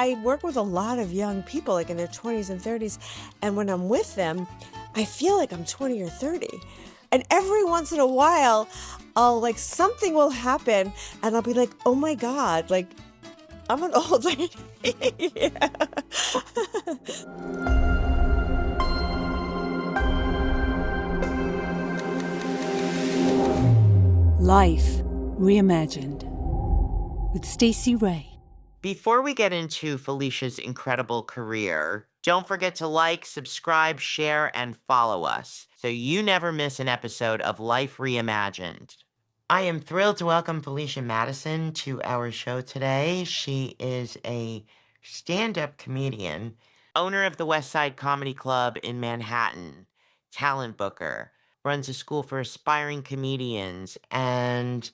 I work with a lot of young people, like in their 20s and 30s, and when I'm with them, I feel like I'm 20 or 30. And every once in a while, something will happen, and I'll be like, oh my God, like, I'm an old lady. Yeah. Life Reimagined with Stacey Ray. Before we get into Felicia's incredible career, don't forget to like, subscribe, share, and follow us so you never miss an episode of Life Reimagined. I am thrilled to welcome Felicia Madison to our show today. She is a stand-up comedian, owner of the West Side Comedy Club in Manhattan, talent booker, runs a school for aspiring comedians, and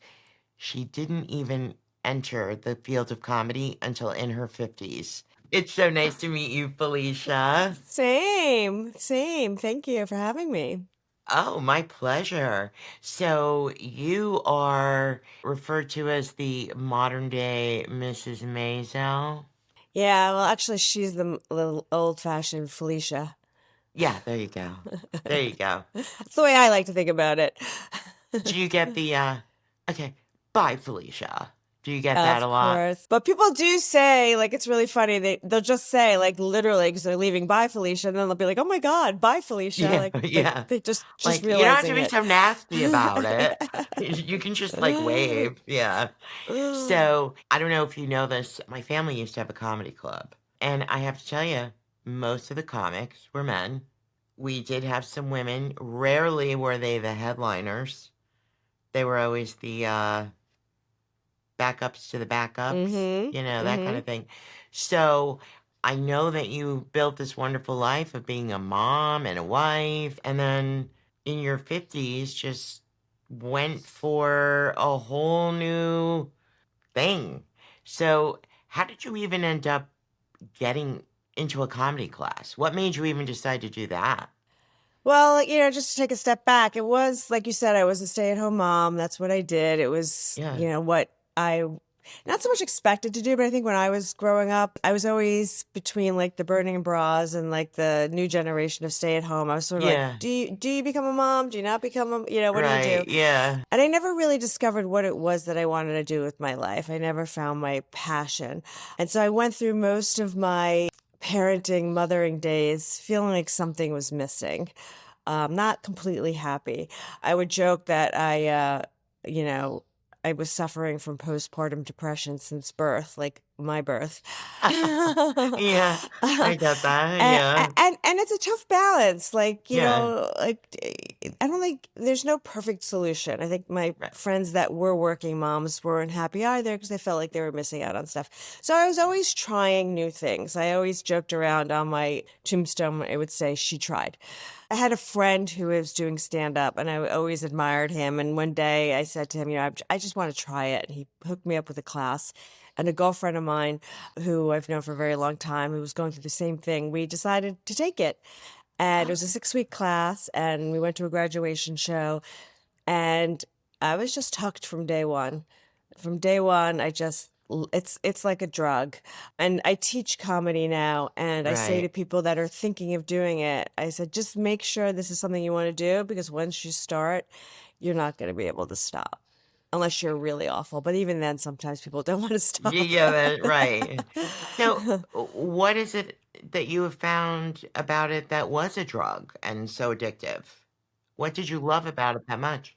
she didn't even enter the field of comedy until in her 50s. It's so nice to meet you, Felicia. Same. Thank you for having me. Oh, my pleasure. So you are referred to as the modern day Mrs. Maisel? Yeah, well, actually, she's the little old-fashioned Felicia. Yeah, there you go. There you go. That's the way I like to think about it. Do you get the, okay, bye, Felicia. Do you get that a lot? Of course. But people do say, like, it's really funny. They'll just say, like, literally, because they're leaving, bye, Felicia. And then they'll be like, oh my God, bye, Felicia. Yeah, yeah. Like they just Like, you don't have to realizing be it. so nasty about it. You can just, like, wave. Yeah. So, I don't know if you know this. My family used to have a comedy club. And I have to tell you, most of the comics were men. We did have some women. Rarely were they the headliners. They were always the backups to the backups, that kind of thing. So I know that you built this wonderful life of being a mom and a wife, and then in your 50s just went for a whole new thing. So how did you even end up getting into a comedy class? What made you even decide to do that? Well, just to take a step back, it was, like you said, I was a stay-at-home mom. That's what I did. It was, Yeah. what I not so much expected to do, but I think when I was growing up, I was always between like the burning bras and like the new generation of stay-at-home. I was sort of like, Yeah. do you become a mom? Do you not become a, what do you Right. do? Yeah. And I never really discovered what it was that I wanted to do with my life. I never found my passion. And so I went through most of my parenting, mothering days feeling like something was missing. Not completely happy. I would joke that I was suffering from postpartum depression since birth, like my birth. Yeah. I get that. and, Yeah. and it's a tough balance. Like, Yeah. I don't think there's no perfect solution. I think my Right. friends that were working moms weren't happy either because they felt like they were missing out on stuff. So I was always trying new things. I always joked around on my tombstone. I would say she tried. I had a friend who was doing stand-up, and I always admired him. And one day I said to him, I just want to try it. And he hooked me up with a class. And a girlfriend of mine, who I've known for a very long time, who was going through the same thing, we decided to take it. And it was a 6-week class, and we went to a graduation show. And I was just hooked from day one. From day one, it's like a drug. And I teach comedy now, and I say to Right. people that are thinking of doing it, I said, just make sure this is something you want to do, because once you start, you're not going to be able to stop. Unless you're really awful. But even then, sometimes people don't want to stop. Yeah, right. So, what is it that you have found about it that was a drug and so addictive? What did you love about it that much?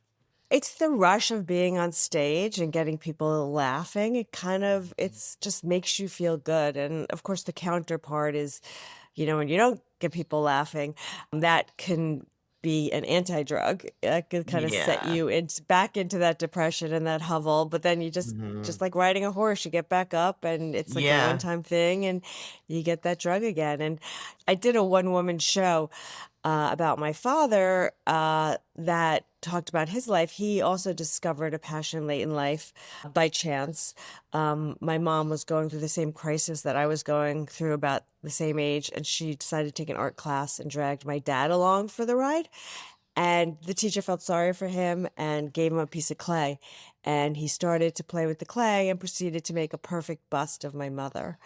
It's the rush of being on stage and getting people laughing. It's just makes you feel good. And of course, the counterpart is, when you don't get people laughing, that can be an anti-drug. That can kind of set Yeah. you back into that depression and that hovel. But then you just like riding a horse, you get back up, and it's like a Yeah. one-time thing, and you get that drug again. And I did a one-woman show about my father that talked about his life. He also discovered a passion late in life by chance. My mom was going through the same crisis that I was going through, about the same age, and she decided to take an art class and dragged my dad along for the ride. And the teacher felt sorry for him and gave him a piece of clay. And he started to play with the clay and proceeded to make a perfect bust of my mother.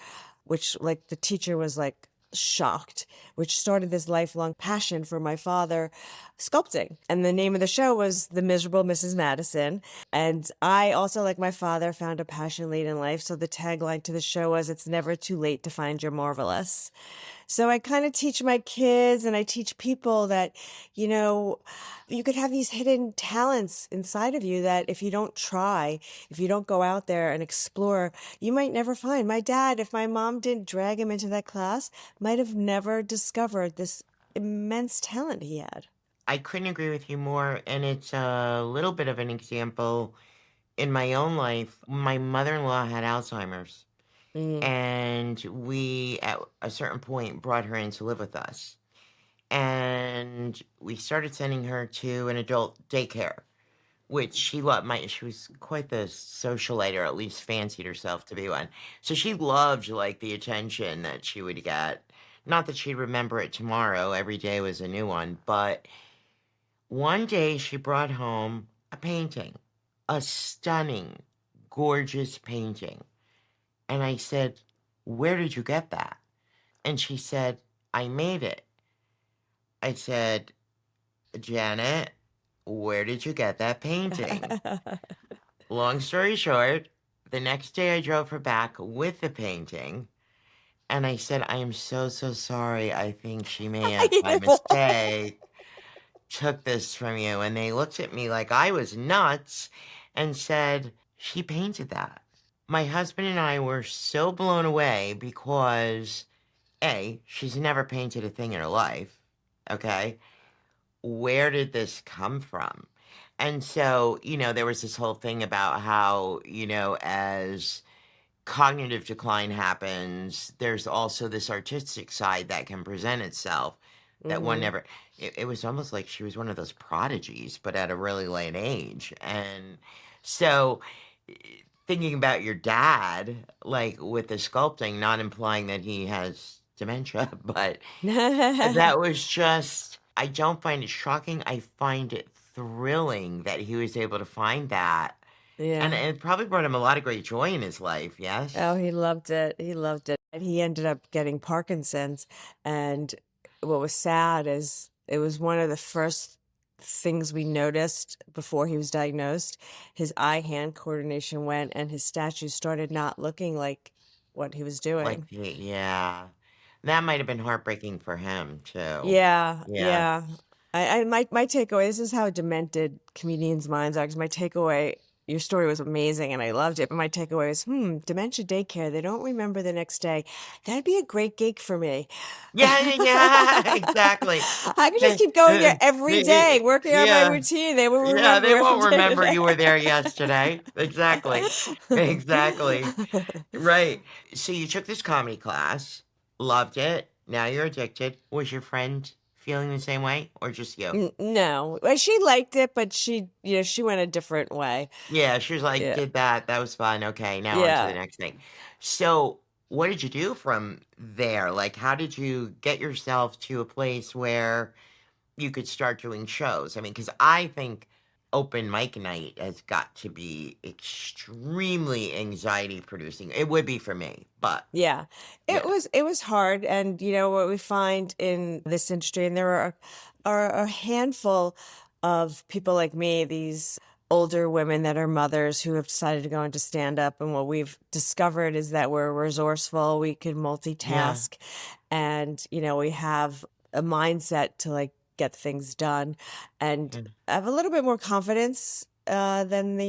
which like the teacher was like shocked, which started this lifelong passion for my father sculpting. And the name of the show was The Miserable Mrs. Madison. And I also, like my father, found a passion late in life. So the tagline to the show was, "It's never too late to find your marvelous." So I kind of teach my kids and I teach people that, you know, you could have these hidden talents inside of you that if you don't try, if you don't go out there and explore, you might never find. My dad, if my mom didn't drag him into that class, might have never discovered this immense talent he had. I couldn't agree with you more, and it's a little bit of an example in my own life. My mother-in-law had Alzheimer's, Mm. and we, at a certain point, brought her in to live with us. And we started sending her to an adult daycare, which she loved. She was quite the socialite, or at least fancied herself to be one. So she loved, like, the attention that she would get. Not that she'd remember it tomorrow, every day was a new one, but one day she brought home a painting, a stunning, gorgeous painting. And I said, "Where did you get that?" And she said, "I made it." I said, "Janet, where did you get that painting?" Long story short, the next day I drove her back with the painting, and I said, "I am so, so sorry. I think she may have, by mistake, took this from you." And they looked at me like I was nuts and said, "She painted that." My husband and I were so blown away because, A, she's never painted a thing in her life, okay? Where did this come from? And so, there was this whole thing about how, as cognitive decline happens, there's also this artistic side that can present itself that one Hmm. never. It was almost like she was one of those prodigies, but at a really late age. And so, eh, thinking about your dad, like with the sculpting, not implying that he has dementia, but that was just, I don't find it shocking. I find it thrilling that he was able to find that. And Yeah. it probably brought him a lot of great joy in his life, Oh, yes? he loved it. He loved it. And he ended up getting Parkinson's. And what was sad is it was one of the first things we noticed before he was diagnosed. His eye-hand coordination went and his statues started not looking like what he was Like, doing. yeah. That might have been heartbreaking for him too. Yeah, Yeah. yeah. My takeaway, this is how demented comedians' minds are, 'cause my takeaway, your story was amazing and I loved it, but my takeaway is, dementia daycare, they don't remember the next day. That'd be a great gig for me. Yeah, yeah, yeah, exactly. I could just They, keep going there every day, working on my yeah. routine. They will Yeah, they remember it from won't day to remember day. you were there yesterday. Exactly. Exactly. Right. So you took this comedy class, loved it. Now you're addicted. Was your friend feeling the same way or just you? No, well, she liked it, but she went a different way. Yeah, she was like, Yeah, did that. That was fun. Okay, now on to the yeah. next thing. So, what did you do from there? Like, how did you get yourself to a place where you could start doing shows? I mean, because I think open mic night has got to be extremely anxiety producing. It would be for me, but Yeah, yeah, it was hard, and what we find in this industry, and there are a handful of people like me, these older women that are mothers who have decided to go into stand up, and what we've discovered is that we're resourceful, we can yeah, multitask, and we have a mindset to like get things done, and yeah, have a little bit more confidence than the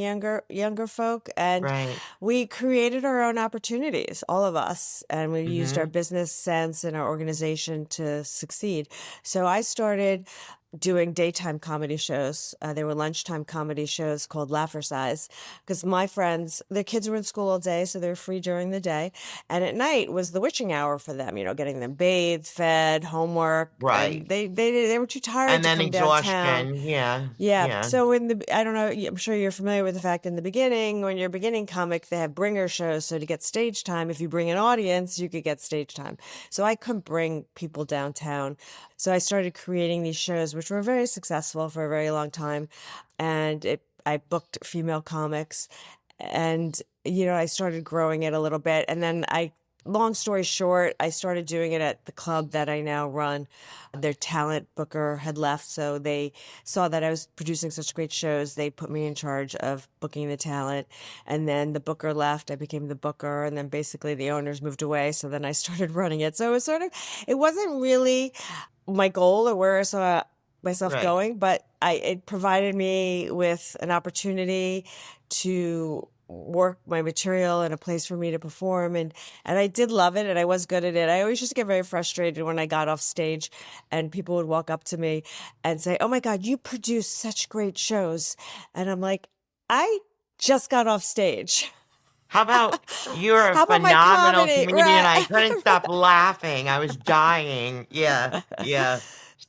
younger folk, and right. we created our own opportunities, all of us, and we used our Mm-hmm. business sense and our organization to succeed. So I started doing daytime comedy shows. They were lunchtime comedy shows called Laugher Size because my friends, their kids were in school all day, so they were free during the day. And at night was the witching hour for them, getting them bathed, fed, homework, and Right. they were too tired And to then come downtown. exhaustion. Yeah, Yeah. yeah, So I don't know, I'm sure you're familiar with the fact in the beginning, when you're a beginning comic, they have bringer shows. So to get stage time, if you bring an audience, you could get stage time. So I couldn't bring people downtown. So I started creating these shows, which were very successful for a very long time. And I booked female comics and, I started growing it a little bit. And then I long story short, I started doing it at the club that I now run. Their talent booker had left, so they saw that I was producing such great shows. They put me in charge of booking the talent. And then the booker left, I became the booker, and then basically the owners moved away, so then I started running it. So it was it wasn't really my goal or where I saw myself Right. going, but it provided me with an opportunity to work my material and a place for me to perform, and I did love it, and I was good at it. I always used to get very frustrated when I got off stage and people would walk up to me and say, "Oh my God, you produce such great shows." And I'm like, "I just got off stage." How about you're a How about my phenomenal comedy? comedian? I Right. couldn't stop laughing. I was dying. Yeah, yeah.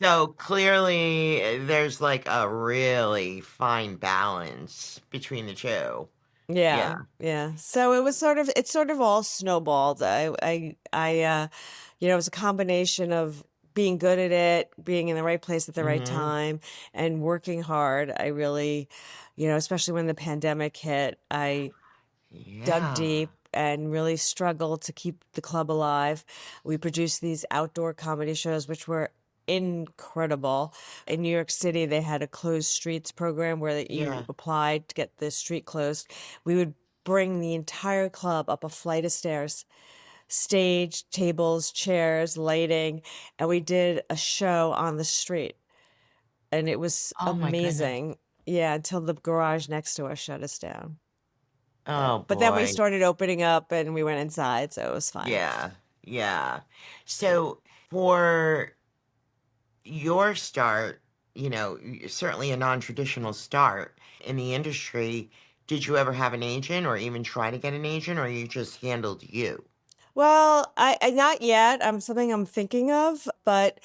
So clearly, there's like a really fine balance between the two. Yeah, Yeah, yeah. So it sort of all snowballed. It was a combination of being good at it, being in the right place at the right hmm, time, and working hard. I really, especially when the pandemic hit, I dug yeah, deep and really struggled to keep the club alive. We produced these outdoor comedy shows, which were incredible. In New York City, they had a closed streets program where that you yeah. applied to get the street closed. We would bring the entire club up a flight of stairs, stage, tables, chairs, lighting, and we did a show on the street. And it was Oh my goodness. amazing. Yeah, until the garage next to us shut us down. Oh So, but then we boy. started opening up and we went inside, so it was fine. Yeah, yeah. So for your start, certainly a non-traditional start in the industry, did you ever have an agent or even try to get an agent, or you just handled you? Well, I not yet. Something I'm thinking of, but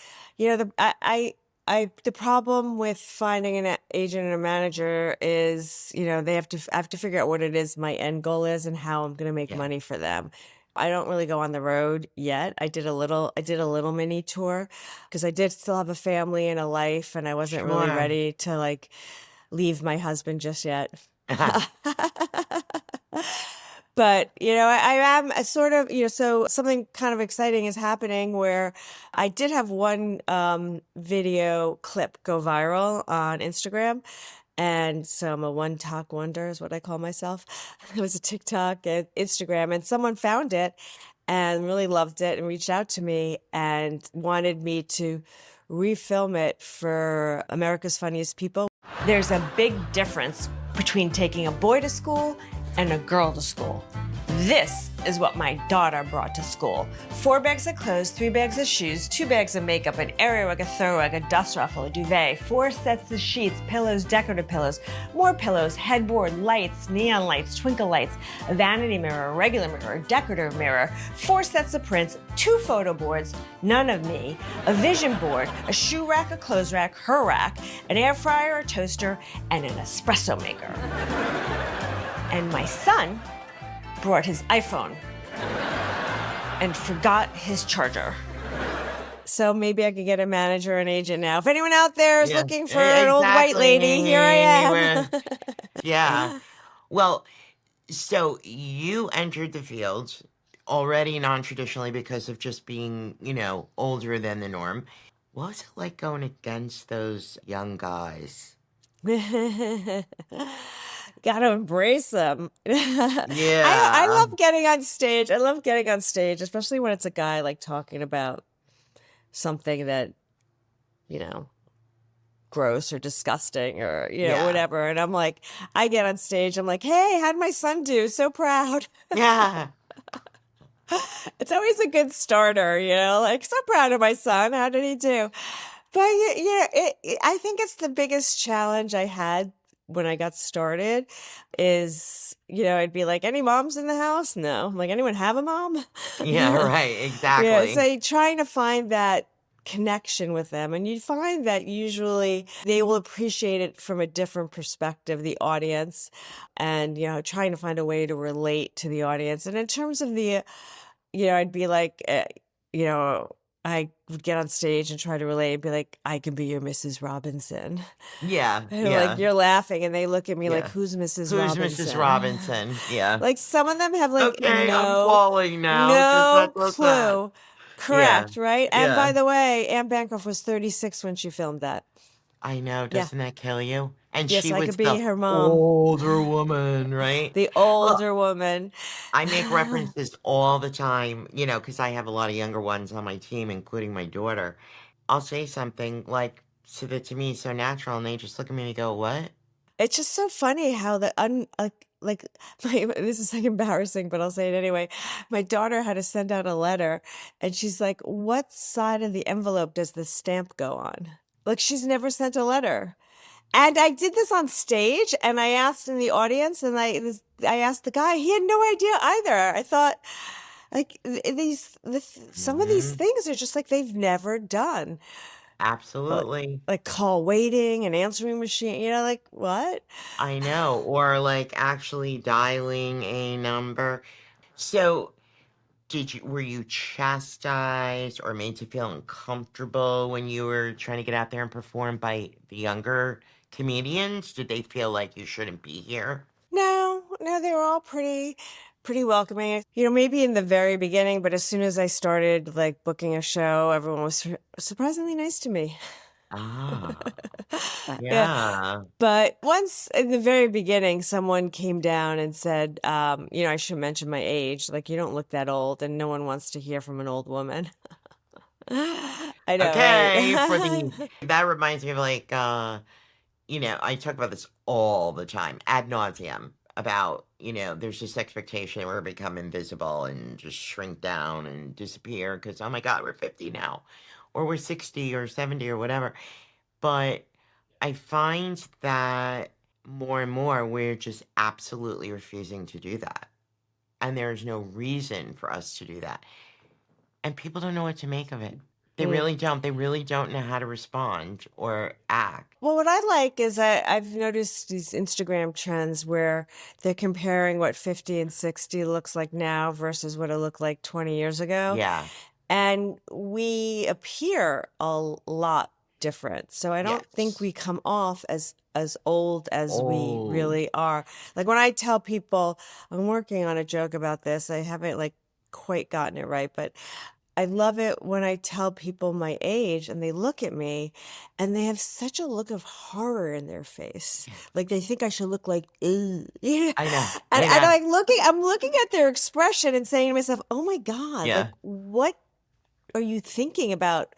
the problem with finding an agent and a manager is, I have to figure out what it is my end goal is and how I'm going to make Yeah. money for them. I don't really go on the road yet. I did a little mini tour because I did still have a family and a life, and I wasn't really Sure. ready to like leave my husband just yet. But, I am a sort of, so something kind of exciting is happening where I did have one video clip go viral on Instagram. And so I'm a one talk wonder is what I call myself. It was a TikTok and Instagram, and someone found it and really loved it and reached out to me and wanted me to refilm it for America's Funniest People. There's a big difference between taking a boy to school and a girl to school. This is what my daughter brought to school. 4 bags of clothes, 3 bags of shoes, 2 bags of makeup, an area rug, a throw rug, a dust ruffle, a duvet, 4 sets of sheets, pillows, decorative pillows, more pillows, headboard, lights, neon lights, twinkle lights, a vanity mirror, a regular mirror, a decorative mirror, 4 sets of prints, 2 photo boards, none of me, a vision board, a shoe rack, a clothes rack, her rack, an air fryer, a toaster, and an espresso maker. And my son brought his iPhone and forgot his charger. So maybe I could get a manager or an agent now. If anyone out there is Yeah, looking for an old white exactly, lady, here I am. yeah. Well, so you entered the field already non-traditionally because of just being, older than the norm. What was it like going against those young guys? Gotta embrace them. I Yeah. love getting on stage. I love getting on stage, especially when it's a guy like talking about something that, you know, gross or disgusting or, Yeah. whatever. And I'm like, I get on stage, I'm like, hey, how'd my son do? So proud. Yeah. It's always a good starter, like, so proud of my son. How did he do? But I think it's the biggest challenge I had when I got started is, I'd be like, any moms in the house? No. I'm like, anyone have a mom? Yeah, right, Yeah. exactly. So trying to find that connection with them. And you find that usually they will appreciate it from a different perspective, the audience, and, trying to find a way to relate to the audience. And in terms of I'd be like, you know, I would get on stage and try to relate and be like, I can be your Mrs. Robinson. Yeah, And like, yeah, you're laughing, and they look at me like, yeah. who's Mrs. Who's Mrs. Robinson? Robinson? Yeah. Like, some of them have like Okay, I'm falling now. Just no that was that. clue. Yeah, Correct, right? And yeah. by the way, Anne Bancroft was 36 when she filmed that. I know, Yeah. doesn't that kill you? And Yes, she I was could be the her mom, older woman, right? the Well, older woman. I make references all the time, because I have a lot of younger ones on my team, including my daughter. I'll say something like, so that to me is so natural, and they just look at me and go, "What?" It's just so funny how like this is like embarrassing, but I'll say it anyway. My daughter had to send out a letter, and she's like, "What side of the envelope does the stamp go on?" Like, she's never sent a letter. And I did this on stage, and I asked in the audience, and I asked the guy. He had no idea either. I thought, like, some of these Hmm. things are just like they've never done. Like, Absolutely. like call waiting, an answering machine. Like what? I know. Or like actually dialing a number. So, were you chastised or made to feel uncomfortable when you were trying to get out there and perform by the younger comedians? Did they feel like you shouldn't be here? No, no, they were all pretty welcoming. Maybe in the very beginning, but as soon as I started like booking a show, everyone was surprisingly nice to me. Ah, Yeah. yeah. But once in the very beginning, someone came down and said, I should mention my age. Like, you don't look that old, and no one wants to hear from an old woman. I know, Okay, right? that reminds me of like, I talk about this all the time, ad nauseum, about, there's this expectation that we're gonna become invisible and just shrink down and disappear because, oh my God, we're 50 now, or we're 60 or 70 or whatever. But I find that more and more we're just absolutely refusing to do that. And there's no reason for us to do that. And people don't know what to make of it. They Mm. really don't. They really don't know how to respond or act. Well, what I like is I've noticed these Instagram trends where they're comparing what 50 and 60 looks like now versus what it looked like 20 years ago. Yeah. And we appear a lot different. So I don't think Yes. we come off as old as we Oh. really are. Like, when I tell people, I'm working on a joke about this, I haven't like quite gotten it right, but I love it when I tell people my age and they look at me and they have such a look of horror in their face. Like, they think I should look like, "Ugh." Yeah. I know. And, I and know. I'm looking at their expression and saying to myself, oh my God, like, Yeah. what are you thinking about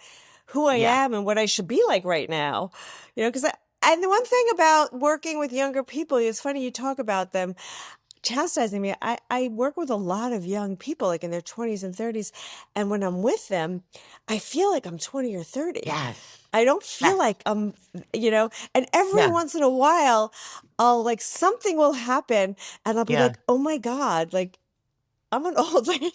who I Yeah. am and what I should be like right now? Because and the one thing about working with younger people, it's funny you talk about them chastising me. I work with a lot of young people, like in their 20s and 30s. And when I'm with them, I feel like I'm 20 or 30. Yes. I don't feel Yes. like and every Yeah. once in a while, I'll like something will happen and I'll be Yeah. like, oh my God, like I'm an old lady.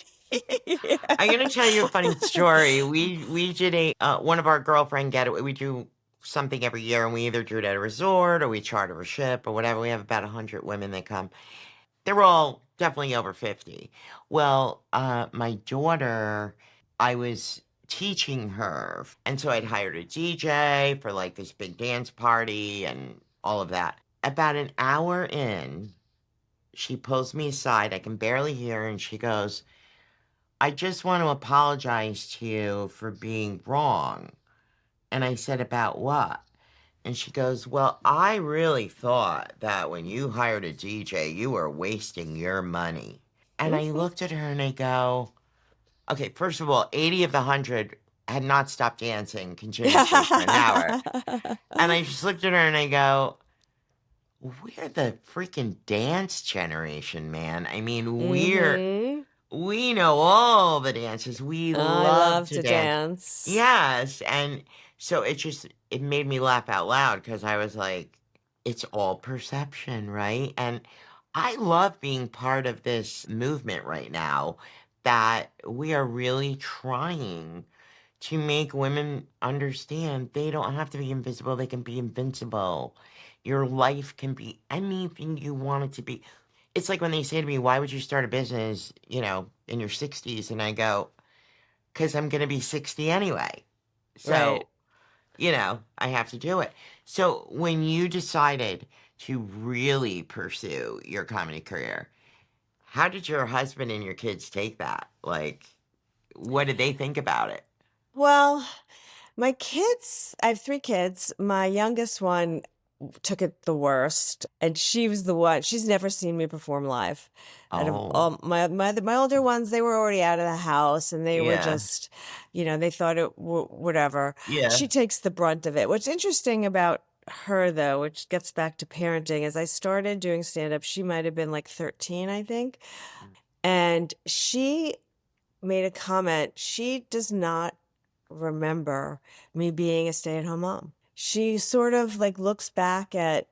I'm gonna tell you a funny story. We did one of our girlfriend getaway. We do something every year, and we either do it at a resort or we charter a ship or whatever. We have about 100 women that come. They're all definitely over 50. Well, my daughter, I was teaching her, and so I'd hired a DJ for like this big dance party and all of that. About an hour in, she pulls me aside. I can barely hear her, and she goes, I just want to apologize to you for being wrong. And I said, about what? And she goes, well, I really thought that when you hired a DJ, you were wasting your money. And I looked at her and I go, okay, first of all, 80 of the 100 had not stopped dancing continuously for an hour. And I just looked at her and I go, we're the freaking dance generation, man. I mean, Hmm. we know all the dances. We I love love to to dance. dance. Yes. And so it made me laugh out loud because I was like, it's all perception, right? And I love being part of this movement right now that we are really trying to make women understand they don't have to be invisible, they can be invincible. Your life can be anything you want it to be. It's like when they say to me, why would you start a business, in your 60s? And I go, because I'm going to be 60 anyway. Right. So, I have to do it. So when you decided to really pursue your comedy career, how did your husband and your kids take that? Like, what did they think about it? Well, my kids, I have 3 kids. My youngest one took it the worst, and she was the one, she's never seen me perform live. Out of Oh, all my older ones, they were already out of the house, and they were yeah, just, they thought it whatever. yeah. She takes the brunt of it. What's interesting about her, though, which gets back to parenting, is I started doing stand up. She might have been like 13, I think, and she made a comment. She does not remember me being a stay-at-home mom. She sort of like looks back at,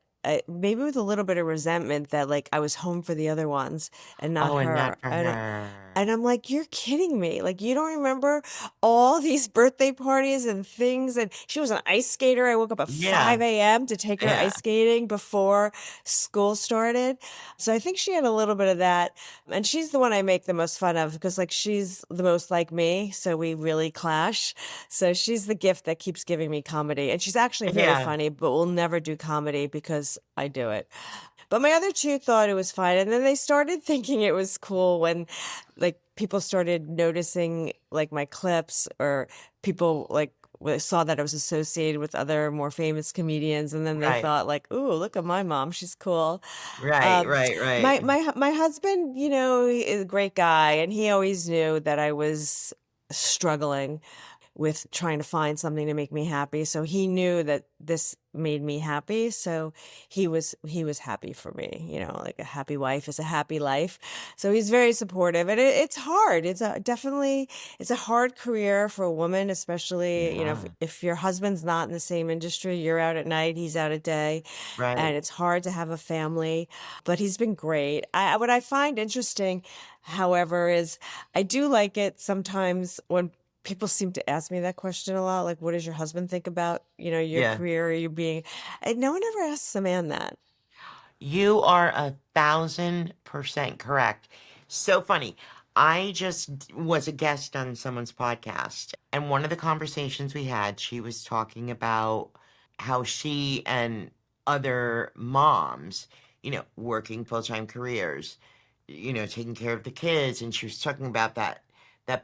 maybe with a little bit of resentment that like I was home for the other ones and not Oh, and her. not for her. And I'm like, you're kidding me. Like, you don't remember all these birthday parties and things. And she was an ice skater. I woke up at Yeah, 5 a.m. to take her yeah, ice skating before school started. So I think she had a little bit of that. And she's the one I make the most fun of because, like, she's the most like me. So we really clash. So she's the gift that keeps giving me comedy. And she's actually very yeah, funny, but we'll never do comedy because I do it. But my other 2 thought it was fine, and then they started thinking it was cool when, like, people started noticing, like, my clips, or people, like, saw that I was associated with other more famous comedians, and then they right, thought, like, "Ooh, look at my mom, she's cool." right, Um, right, my right, my my husband, he is a great guy, and he always knew that I was struggling with trying to find something to make me happy. So he knew that this made me happy. So he was happy for me, like a happy wife is a happy life. So he's very supportive, and it's hard. It's a hard career for a woman, especially, yeah, if your husband's not in the same industry, you're out at night, he's out at day, right. and it's hard to have a family, but he's been great. What I find interesting, however, is I do like it sometimes when people seem to ask me that question a lot, like, what does your husband think about, your Yeah. career, or you being, and no one ever asks a man that. You are 1,000% correct. So funny. I just was a guest on someone's podcast, and one of the conversations we had, she was talking about how she and other moms, working full-time careers, taking care of the kids, and she was talking about that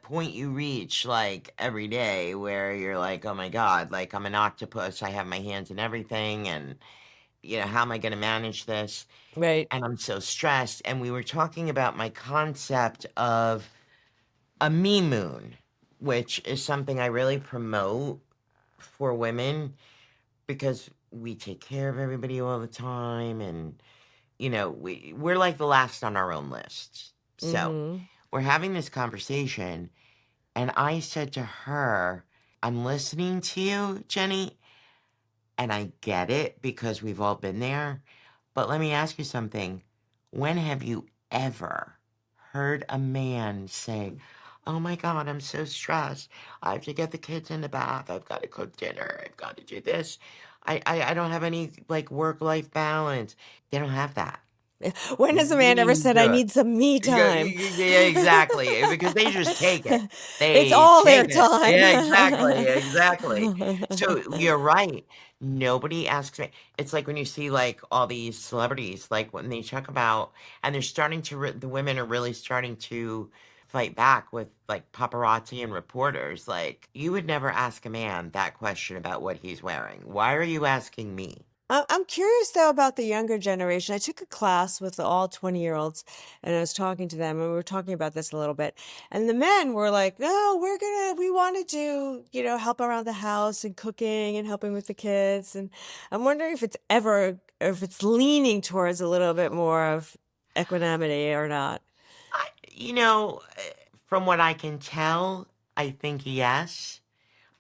point you reach like every day where you're like, "Oh my God, like I'm an octopus. I have my hands in everything, and how am I going to manage this?" Right. And I'm so stressed. And we were talking about my concept of a me moon, which is something I really promote for women because we take care of everybody all the time. And, we're like the last on our own lists. So Mm-hmm. we're having this conversation. And I said to her, I'm listening to you, Jenny, and I get it because we've all been there. But let me ask you something. When have you ever heard a man say, "Oh my God, I'm so stressed. I have to get the kids in the bath. I've got to cook dinner. I've got to do this. I don't have any like work-life balance." They don't have that. When has a man ever said, I Zero. need some me time? Yeah, exactly. Because they just take it. It's They all their take it. time. Yeah, exactly. Exactly. So you're right. Nobody asks me. It's like when you see like all these celebrities, like when they talk about, and they're starting to, the women are really starting to fight back with like paparazzi and reporters. Like, you would never ask a man that question about what he's wearing. Why are you asking me? I'm curious though about the younger generation. I took a class with all 20-year-olds, and I was talking to them, and we were talking about this a little bit. And the men were like, "No, we want to do, help around the house and cooking and helping with the kids." And I'm wondering if it's leaning towards a little bit more of equanimity or not. I, you know, from what I can tell, I think yes,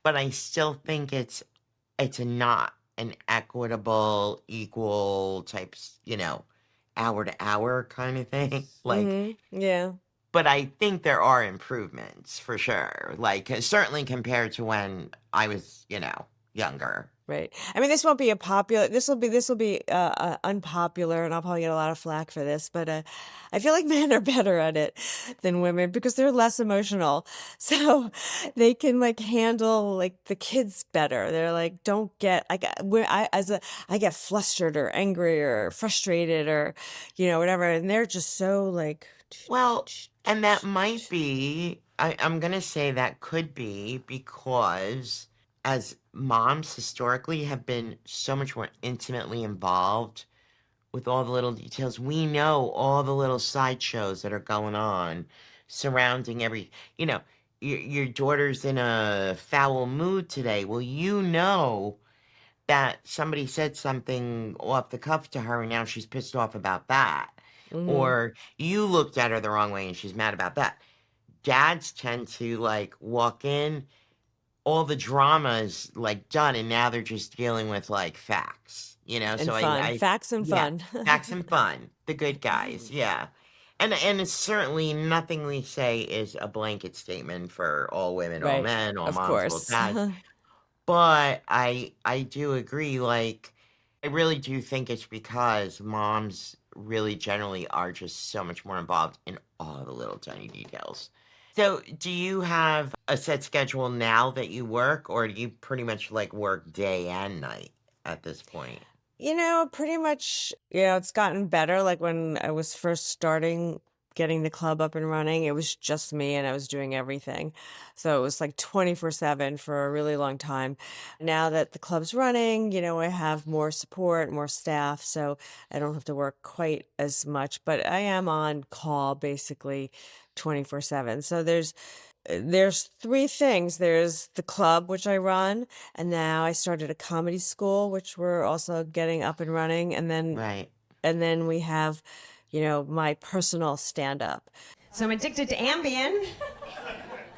but I still think it's not an equitable, equal types, hour to hour kind of thing. Like, Yeah. but I think there are improvements for sure. Like, certainly compared to when I was, younger. Right. I mean, this won't be a popular. This will be unpopular, and I'll probably get a lot of flack for this. But I feel like men are better at it than women because they're less emotional, so they can like handle like the kids better. They're like, don't get I get where I get flustered or angry or frustrated or whatever, and they're just so like. Well, and that might be, I'm going to say that could be because as moms historically have been so much more intimately involved with all the little details, we know all the little sideshows that are going on surrounding you know, your daughter's in a foul mood today. Well, you know that somebody said something off the cuff to her and now she's pissed off about that. Mhm. Or you looked at her the wrong way and she's mad about that. Dads tend to like walk in, all the drama is like done, and now they're just dealing with like facts, And So fun, facts and yeah, fun. facts and fun, the good guys, yeah. And it's certainly nothing we say is a blanket statement for all women, all Right. men, all Of moms, all course. dads. But I do agree, like, I really do think it's because moms really generally are just so much more involved in all the little tiny details. So, do you have a set schedule now that you work, or do you pretty much like work day and night at this point? Pretty much, it's gotten better. Like when I was first starting getting the club up and running, it was just me and I was doing everything. So it was like 24/7 for a really long time. Now that the club's running, I have more support, more staff, so I don't have to work quite as much, but I am on call basically 24/7. So there's three things. There's the club, which I run, and now I started a comedy school, which we're also getting up and running. Right. And then we have, my personal stand up. So I'm addicted to Ambien.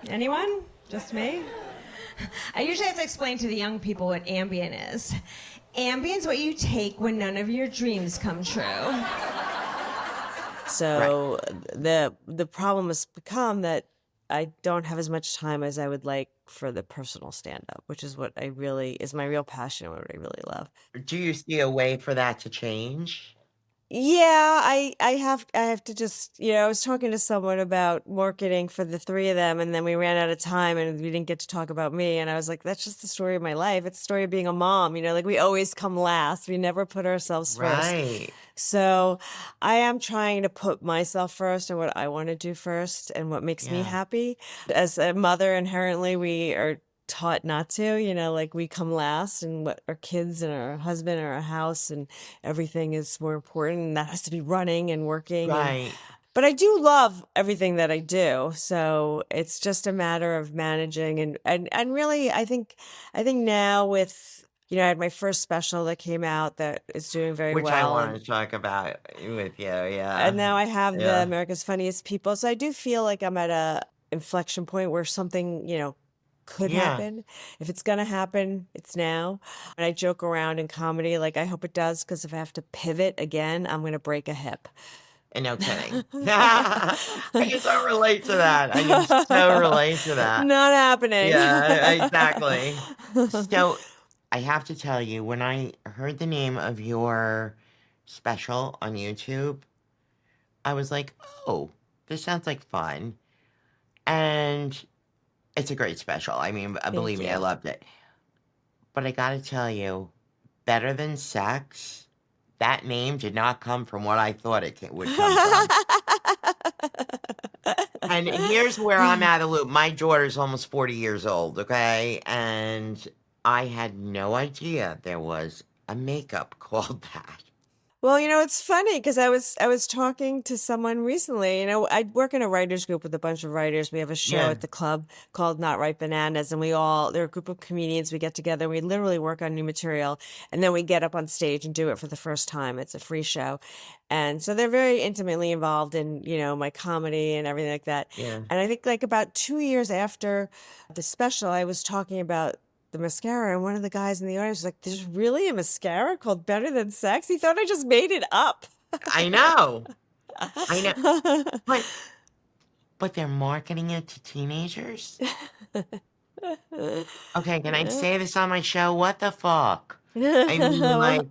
Anyone? Just me? I usually have to explain to the young people what Ambien is. Ambien's what you take when none of your dreams come true. Right. So the problem has become that I don't have as much time as I would like for the personal stand up, which is what I really is my real passion, what I really love. Do you see a way for that to change? Yeah, I have to just, I was talking to someone about marketing for the three of them, and then we ran out of time and we didn't get to talk about me, and I was like, that's just the story of my life. It's the story of being a mom, like we always come last. We never put ourselves first. Right. So I am trying to put myself first and what I want to do first and what makes me Yeah. happy. As a mother, inherently, we are taught not to, like we come last and what our kids and our husband and our house and everything is more important. And that has to be running and working. Right. But I do love everything that I do. So it's just a matter of managing and really I think now with I had my first special that came out that is doing very Which I well, want to talk about with you. and Yeah. now I have the Yeah. America's Funniest People. So I do feel like I'm at a inflection point where something, could Yeah. happen. If it's gonna happen, it's now. And I joke around in comedy, like I hope it does, because if I have to pivot again, I'm gonna break a hip. And no kidding. I can so relate to that. I can so relate to that. Not happening. Yeah, exactly. So I have to tell you, when I heard the name of your special on YouTube, I was like, oh, this sounds like fun. And it's a great special. I mean, Thank believe me, I you. loved it. But I gotta tell you, Better Than Sex, that name did not come from what I thought it would come from. And here's where I'm out of loop. My daughter's almost 40 years old, okay? And I had no idea there was a makeup called that. Well, it's funny because I was talking to someone recently. I work in a writers group with a bunch of writers. We have a show Yeah, at the club called Not Ripe Bananas, and they're a group of comedians. We get together, we literally work on new material, and then we get up on stage and do it for the first time. It's a free show. And so they're very intimately involved in, my comedy and everything like that. yeah. And I think like about 2 years after the special, I was talking about the mascara, and one of the guys in the audience was like, there's really a mascara called Better Than Sex? He thought I just made it up. I know. I know. But they're marketing it to teenagers? Okay, can I say this on my show? What the fuck? I mean, Well, like,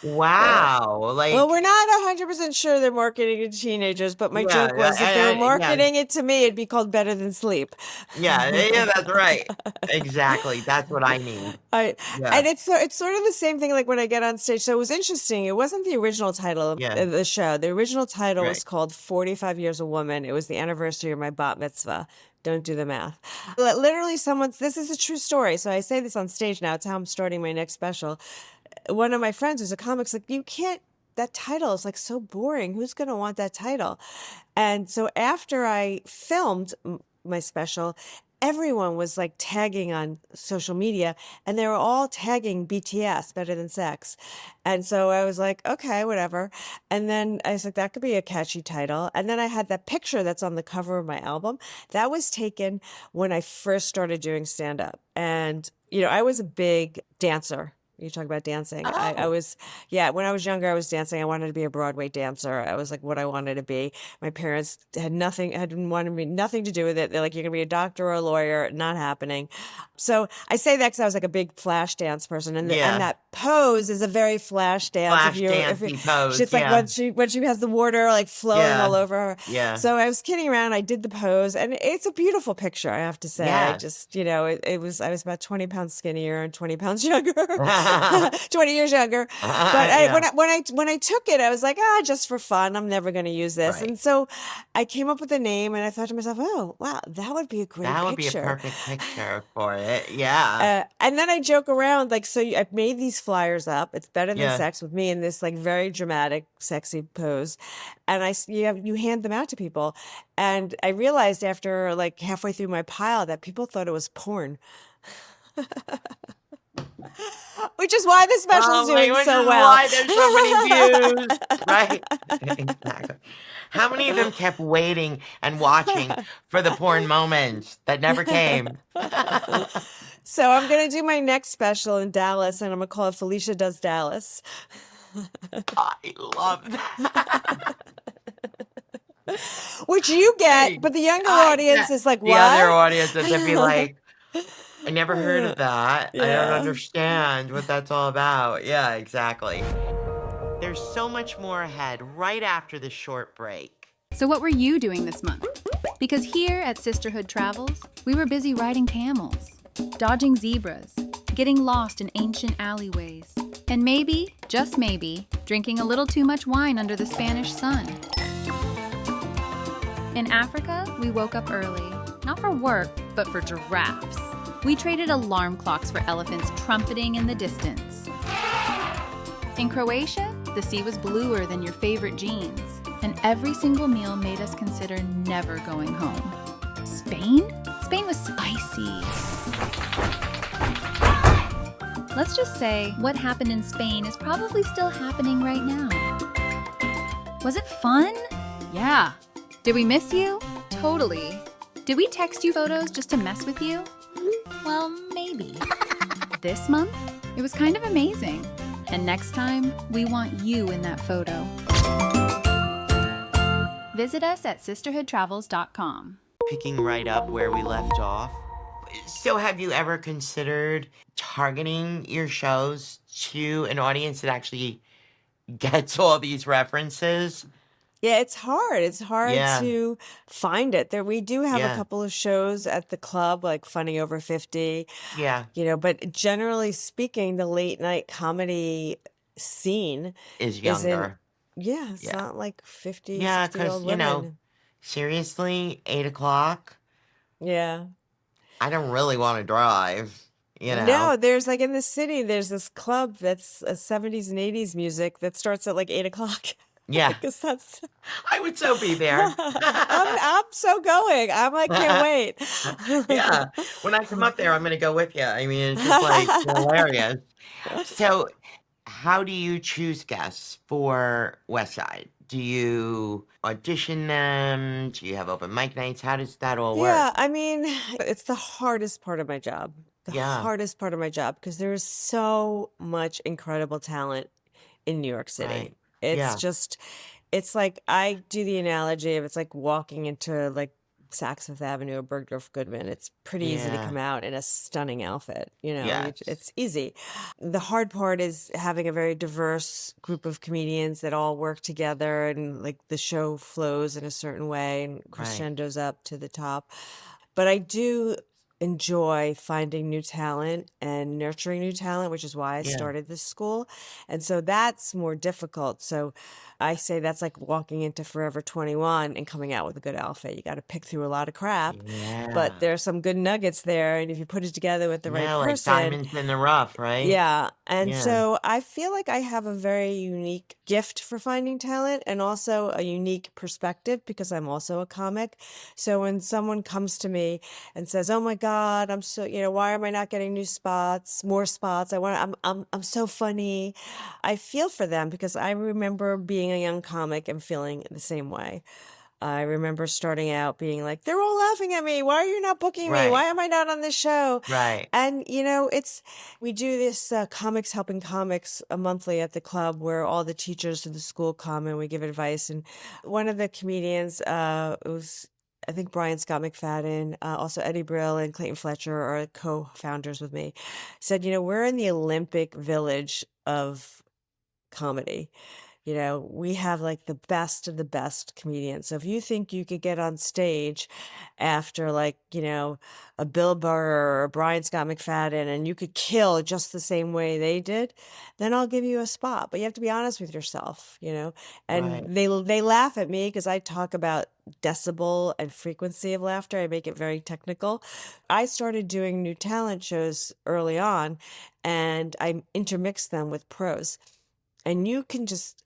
wow. well, we're Like, not 100% sure they're marketing to teenagers, but my yeah, joke was if they were yeah, marketing it to me, it'd be called Better Than Sleep. yeah, that's right. Exactly. That's what I need. I Yeah, and it's sort of the same thing like when I get on stage. So it was interesting. It wasn't the original title yeah, of the show. The original title was right. called 45 Years a Woman. It was the anniversary of my bat mitzvah. Don't do the math. Literally, this is a true story. So I say this on stage now. It's how I'm starting my next special. One of my friends who's a comic's like, you can't, that title is like so boring. Who's going to want that title? And so after I filmed my special, everyone was like tagging on social media and they were all tagging BTS, Better Than Sex. And so I was like, okay, whatever. And then I was like, that could be a catchy title. And then I had that picture that's on the cover of my album. That was taken when I first started doing stand up. And, I was a big dancer. You talk about dancing. I Oh, was, yeah, when I was younger, I was dancing. I wanted to be a Broadway dancer. I was like what I wanted to be. My parents had wanted me nothing to do with it. They're like, you're going to be a doctor or a lawyer. Not happening. So I say that because I was like a big flash dance person. And yeah. that pose is a very flash dance. Flash If dancey pose. it's like Yeah, when she has the water like flowing yeah, all over her. yeah, So I was kidding around. I did the pose and it's a beautiful picture, I have to say. I yeah. just, I was about 20 pounds skinnier and 20 pounds younger. 20 years younger. But Yeah, when I took it, I was like, just for fun. I'm never going to use this. right. And so I came up with a name and I thought to myself, oh, wow, that would be a great That would be a picture. perfect picture for it. Yeah, And then I joke around like, I've made these flyers up. It's Better Than yeah. Sex with me in this like very dramatic, sexy pose, and you hand them out to people. And I realized after like halfway through my pile that people thought it was porn, which is why the special's Oh my, doing which so is well. why there's so many views, right? Exactly. How many of them kept waiting and watching for the porn moment that never came? So I'm gonna do my next special in Dallas, and I'm gonna call it Felicia Does Dallas. I love that. Which you Hey, get, but the younger I audience get is like, the other what? audience is to be like, I never heard of that. I don't Yeah. understand what that's all about. Yeah, exactly. There's so much more ahead right after this short break. So what were you doing this month? Because here at Sisterhood Travels, we were busy riding camels, dodging zebras, getting lost in ancient alleyways, and maybe, just maybe, drinking a little too much wine under the Spanish sun. In Africa, we woke up early, not for work, but for giraffes. We traded alarm clocks for elephants trumpeting in the distance. In Croatia, the sea was bluer than your favorite jeans, and every single meal made us consider never going home. Spain? Spain was spicy. Let's just say what happened in Spain is probably still happening right now. Was it fun? Yeah. Did we miss you? Totally. Did we text you photos just to mess with you? Well, maybe. This month, it was kind of amazing. And next time, we want you in that photo. Visit us at sisterhoodtravels.com. Picking right up where we left off. So have you ever considered targeting your shows to an audience that actually gets all these references? Yeah, it's hard. It's hard Yeah, to find it. We do have a yeah, couple of shows at the club, like Funny Over 50, yeah. but generally speaking, the late night comedy scene Is isn't, younger. yeah, it's Yeah. not like 50, Yeah, 60-year-old because, women. seriously, 8 o'clock, Yeah. I don't really want to drive, you know? No, there's like in the city, there's this club that's a 70s and 80s music that starts at like 8 o'clock. Yeah, Because that's I would so be there. I'm so going. I'm like, can't wait. Yeah, when I come up there, I'm gonna go with you. I mean, it's just like hilarious. So, how do you choose guests for West Side? Do you audition them? Do you have open mic nights? How does that all Yeah, work? I mean, it's the hardest part of my job. The Yeah, hardest part of my job because there is so much incredible talent in New York right. City. It's Yeah, just, it's like I do the analogy of it's like walking into like Saks Fifth Avenue or Bergdorf Goodman. It's pretty easy to Yeah. come out in a stunning outfit. Yes. It's easy. The hard part is having a very diverse group of comedians that all work together and like the show flows in a certain way and Right. crescendos up to the top. But I do enjoy finding new talent and nurturing new talent, which is why I Yeah. started this school. And so that's more difficult. So I say that's like walking into Forever 21 and coming out with a good outfit. You got to pick through a lot of crap, but Yeah. there's some good nuggets there. And if you put it together with the right Yeah, like person, diamonds in the rough, right? yeah. And Yeah. so I feel like I have a very unique gift for finding talent and also a unique perspective because I'm also a comic. So when someone comes to me and says, "Oh my God, I'm so, why am I not getting new spots, more spots? I'm so funny." I feel for them because I remember being a young comic and feeling the same way. I remember starting out being like, they're all laughing at me. Why are you not booking me? Why Right. am I not on this show? Right. And, we do this Comics Helping Comics monthly at the club where all the teachers of the school come and we give advice. And one of the comedians, it was, I think Brian Scott McFadden, also Eddie Brill and Clayton Fletcher are co-founders with me, said, we're in the Olympic village of comedy. We have like the best of the best comedians. So if you think you could get on stage after like, a Bill Burr or a Brian Scott McFadden and you could kill just the same way they did, then I'll give you a spot. But you have to be honest with yourself, Right. And they laugh at me because I talk about decibel and frequency of laughter. I make it very technical. I started doing new talent shows early on and I intermixed them with prose. And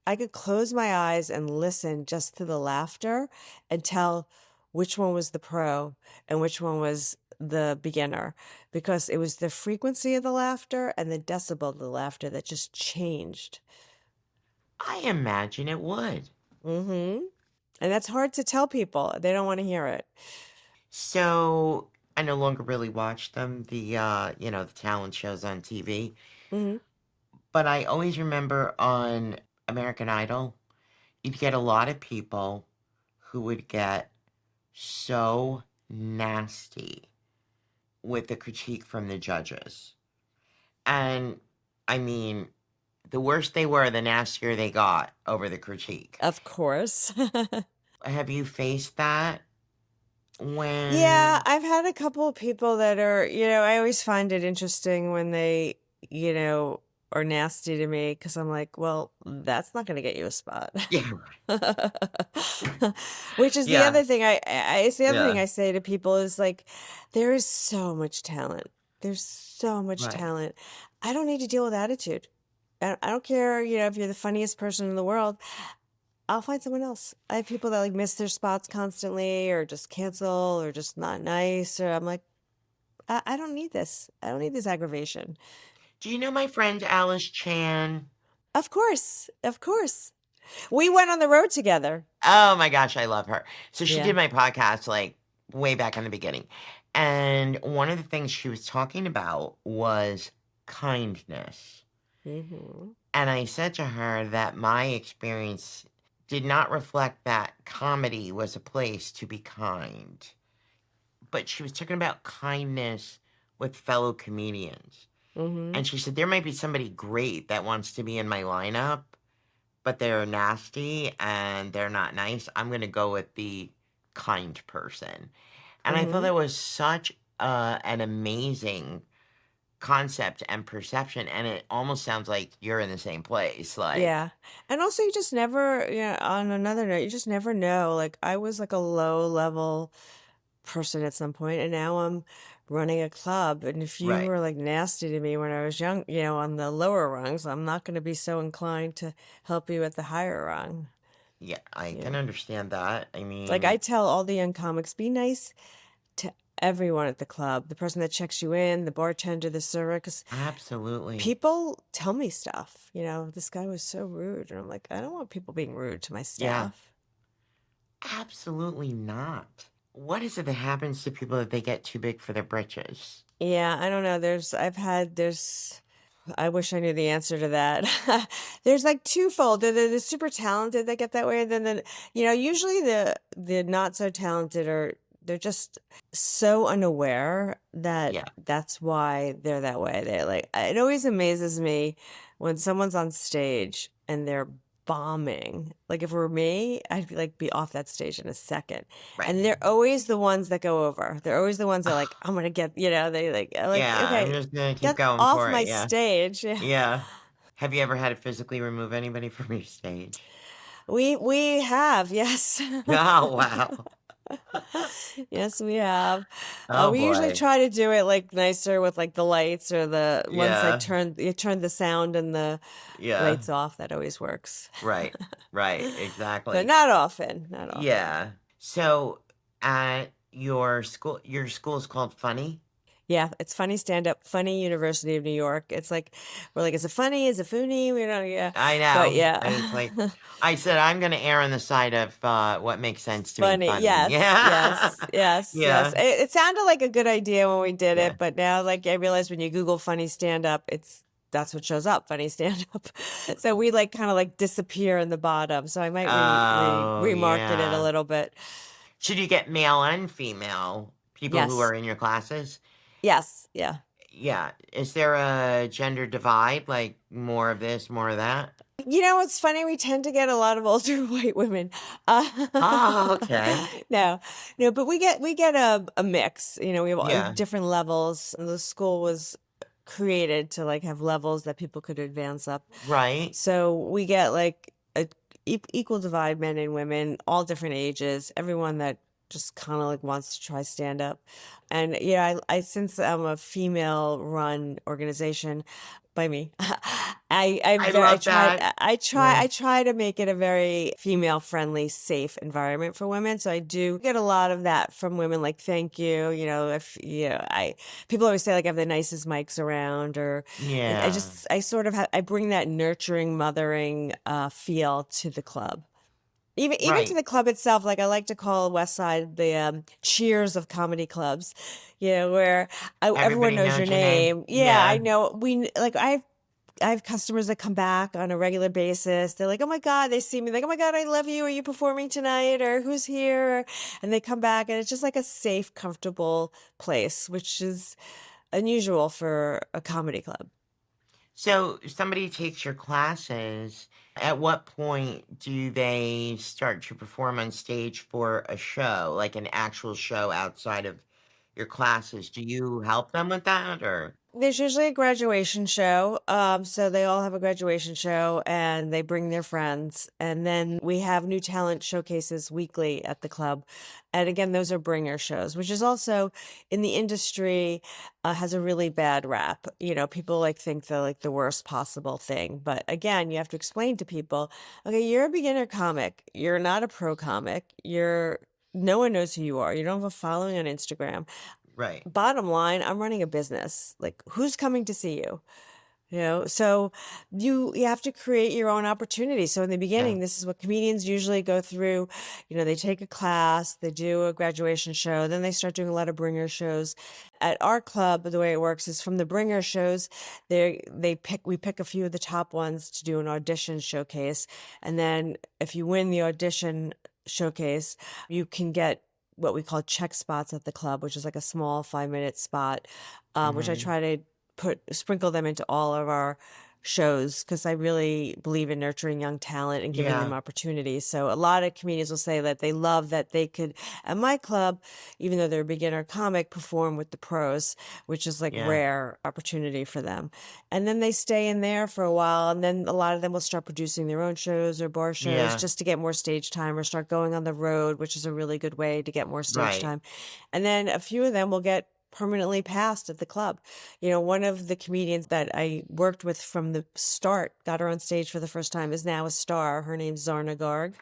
I could close my eyes and listen just to the laughter and tell which one was the pro and which one was the beginner because it was the frequency of the laughter and the decibel of the laughter that just changed. I imagine it would. Mm-hmm. And that's hard to tell people. They don't want to hear it. So I no longer really watch them, the talent shows on TV. Mm-hmm. But I always remember on American Idol, you'd get a lot of people who would get so nasty with the critique from the judges. And I mean, the worse they were, the nastier they got over the critique. Of course. Have you faced that when? Yeah, I've had a couple of people that are, I always find it interesting when they, are nasty to me because I'm like, well, that's not going to get you a spot. Yeah. Which is the Yeah. other thing it's the other thing Yeah. I say to people is like, there is so much talent. There's so much Right. talent. I don't need to deal with attitude. I don't care, if you're the funniest person in the world. I'll find someone else. I have people that like miss their spots constantly or just cancel or just not nice. Or I'm like, I don't need this. I don't need this aggravation. Do you know my friend Alice Chan? Of course. Of course. We went on the road together. Oh my gosh, I love her. So she Yeah. did my podcast like way back in the beginning. And one of the things she was talking about was kindness. Mm-hmm. And I said to her that my experience did not reflect that comedy was a place to be kind. But she was talking about kindness with fellow comedians. Mm-hmm. And she said, there might be somebody great that wants to be in my lineup, but they're nasty and they're not nice. I'm going to go with the kind person. And I thought that was such an amazing concept and perception. And it almost sounds like you're in the same place. Like, Yeah. And also you just never, on another note, you just never know. Like I was like a low level person at some point and now I'm running a club. And if you Right. were like nasty to me when I was young, on the lower rungs, I'm not going to be so inclined to help you at the higher rung. Yeah, I Yeah. can understand that. I mean, Like I tell all the young comics, be nice to everyone at the club, the person that checks you in, the bartender, the server, because absolutely. people tell me stuff. This guy was so rude. And I'm like, I don't want people being rude to my staff. Absolutely not. What is it that happens to people that they get too big for their britches? Yeah, I don't know. I wish I knew the answer to that. There's like twofold. The super talented that get that way. And then, usually the not so talented are they're just so unaware that Yeah. that's why they're that way. They're like, it always amazes me when someone's on stage and they're bombing. Like if it were me, I'd be off that stage in a second. Right. And they're always the ones that go over. They're always the ones that like, I'm gonna get, they like, Yeah, I'm okay, just gonna keep get going off for my it. Yeah. stage. Yeah. Yeah. Have you ever had to physically remove anybody from your stage? We have, yes. Oh, wow. Yes, we have. Oh, We usually boy. try to do it like nicer with like the lights or the once I Yeah. you turn the sound and the Yeah. lights off. That always works, Right. Right. but Exactly. not often. Not often. Yeah. So at your school is called Funny? Yeah, it's funny stand up, funny University of New York. It's like we're like, is it funny? Is it FUNY? We don't, yeah, I but know. yeah, I was like, I said I'm gonna err on the side of what makes sense to me funny. funny. Yes, Yeah. yes, yes, yes. Yeah. It sounded like a good idea when we did Yeah. it, but now like I realize when you Google funny stand up, that's what shows up, funny stand up. So we like kind of like disappear in the bottom. So I might Oh, remarket it a yeah. little bit. Should you get male and female people who Yes, are in your classes? yes, yeah. Yeah. Is there a gender divide? Like more of this, more of that? You know what's funny? We tend to get a lot of older white women. Oh, okay. No, no, but we get a mix. We have Yeah. different levels. The school was created to like have levels that people could advance up. Right. So we get like a equal divide, men and women, all different ages, everyone that just kind of like wants to try stand up. And yeah, I since I'm a female run organization by me, I love that. Yeah. I try to make it a very female friendly, safe environment for women. So I do get a lot of that from women, like thank you. If I people always say like I have the nicest mics around, or Yeah. I sort of I bring that nurturing, mothering feel to the club. Even to Right. the club itself, like I like to call West Side the cheers of comedy clubs, where everyone Everybody knows your knows your name. name. Yeah, I Yeah. know. I have customers that come back on a regular basis. They're like, oh my God, they see me like, oh my God, I love you. Are you performing tonight? Or who's here? And they come back, and it's just like a safe, comfortable place, which is unusual for a comedy club. So somebody takes your classes. At what point do they start to perform on stage for a show, like an actual show outside of your classes? Do you help them with that or? There's usually a graduation show. So they all have a graduation show and they bring their friends. And then we have new talent showcases weekly at the club. And again, those are bringer shows, which is also in the industry has a really bad rap. People like think they're like the worst possible thing. But again, you have to explain to people, okay, you're a beginner comic. You're not a pro comic. No one knows who you are. You don't have a following on Instagram. Right. Bottom line, I'm running a business. Like, who's coming to see you? So you have to create your own opportunity. So in the Yeah. beginning, this is what comedians usually go through. They take a class, they do a graduation show, then they start doing a lot of bringer shows. At our club, the way it works is from the bringer shows, we pick a few of the top ones to do an audition showcase. And then if you win the audition showcase, you can get what we call check spots at the club, which is like a small 5-minute spot, which I Mhm. try to sprinkle them into all of our shows because I really believe in nurturing young talent and giving them Yeah. opportunities. So a lot of comedians will say that they love that they could, at my club, even though they're a beginner comic, perform with the pros, which is like Yeah. rare opportunity for them. And then they stay in there for a while, and then a lot of them will start producing their own shows or bar shows Yeah. just to get more stage time or start going on the road, which is a really good way to get more stage Right. time. And then a few of them will get permanently passed at the club. One of the comedians that I worked with from the start, got her on stage for the first time, is now a star. Her name's Zarna Garg.